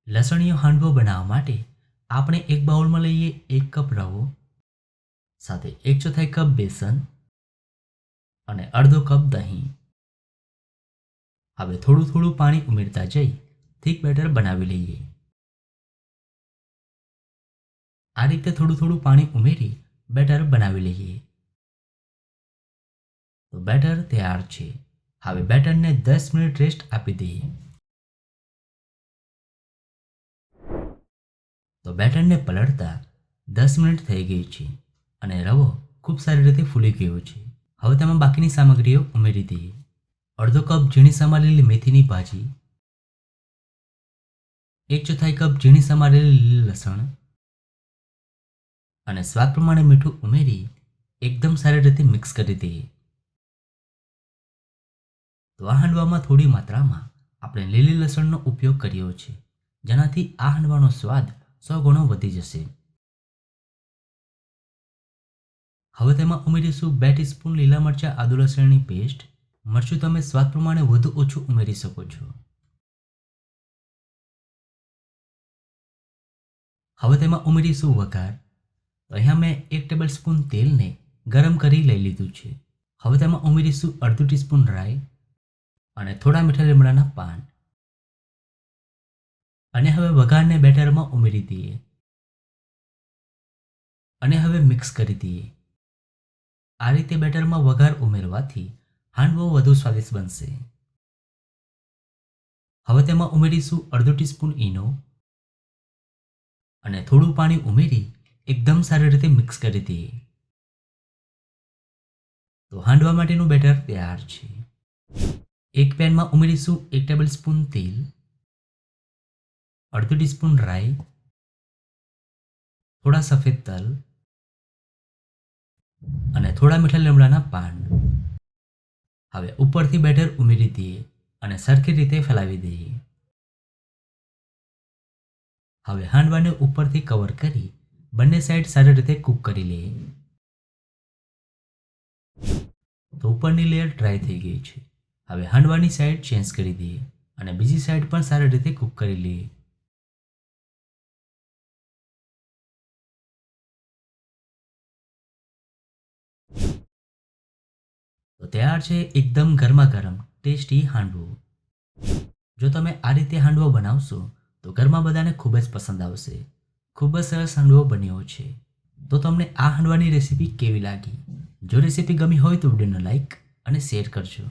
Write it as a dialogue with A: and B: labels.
A: લસણીયો હાંડવો બનાવવા માટે આપણે એક બાઉલમાં લઈએ 1 કપ રવો, સાથે 1/4 કપ બેસન અને અડધો કપ દહીં. હવે થોડું થોડું પાણી ઉમેરતા જઈ થીક બેટર બનાવી લઈએ. આ રીતે થોડું થોડું પાણી ઉમેરી બેટર બનાવી લઈએ. તો બેટર તૈયાર છે. હવે બેટરને 10 મિનિટ રેસ્ટ આપી દઈએ. તો બેટરને પલળતા 10 મિનિટ થઈ ગઈ છે અને રવો ખૂબ સારી રીતે ફૂલી ગયો છે. હવે તેમાં બાકીની સામગ્રીઓ ઉમેરી દઈએ. અડધો કપ ઝીણી સમારેલી મેથીની ભાજી, 1/4 કપ ઝીણી સમારેલી લીલી લસણ અને સ્વાદ પ્રમાણે મીઠું ઉમેરી એકદમ સારી રીતે મિક્સ કરી દઈએ. તો આ હાંડવામાં થોડી માત્રામાં આપણે લીલી લસણનો ઉપયોગ કર્યો છે, જેનાથી આ હાંડવાનો સ્વાદ 100 ગણો વધી જશે. હવે તેમાં ઉમેરીશું 2 ટીસ્પૂન લીલા મરચાં આદુ લસણની પેસ્ટ. મરચું તમે સ્વાદ પ્રમાણે વધુ ઓછું ઉમેરી શકો છો. હવે તેમાં ઉમેરીશું વઘાર. તો અહીંયા મેં 1 ટેબલસ્પૂન તેલને ગરમ કરી લઈ લીધું છે. હવે તેમાં ઉમેરીશું અડધું ટીસ્પૂન રાઈ અને થોડા મીઠા લીમડાના પાન અને હવે વઘારને બેટરમાં ઉમેરી દઈએ અને હવે મિક્સ કરી દઈએ. આ રીતે બેટરમાં વઘાર ઉમેરવાથી હાંડવો વધુ સ્વાદિષ્ટ બનશે. હવે તેમાં ઉમેરીશું અડધો ટીસ્પૂન ઈનો અને થોડું પાણી ઉમેરી એકદમ સારી રીતે મિક્સ કરી દઈએ. તો હાંડવા માટેનું બેટર તૈયાર છે. એક પેનમાં ઉમેરીશું 1 ટેબલસ્પૂન તેલ, અડધો ટીસ્પૂન રાઈ, થોડા સફેદ તલ અને થોડા મીઠા લીમડાના પાન. હવે ઉપરથી બેટર ઉમેરી દઈએ અને સરખી રીતે ફેલાવી દઈએ. હવે હાંડવાને ઉપરથી કવર કરી બંને સાઈડ સારી રીતે કૂક કરી લઈએ. તો ઉપરની લેયર ડ્રાય થઈ ગઈ છે. હવે હાંડવાની સાઈડ ચેન્જ કરી દઈએ અને બીજી સાઈડ પણ સારી રીતે કૂક કરી લઈએ. તો તૈયાર છે એકદમ ગરમા ગરમ ટેસ્ટી હાંડવો. જો તમે આ રીતે હાંડવો બનાવશો તો ઘરમાં બધાને ખૂબ જ પસંદ આવશે. ખૂબ જ સરસ હાંડવો બન્યો છે. તો તમને આ હાંડવાની રેસીપી કેવી લાગી? જો રેસીપી ગમી હોય તો વિડીયોને લાઈક અને શેર કરજો.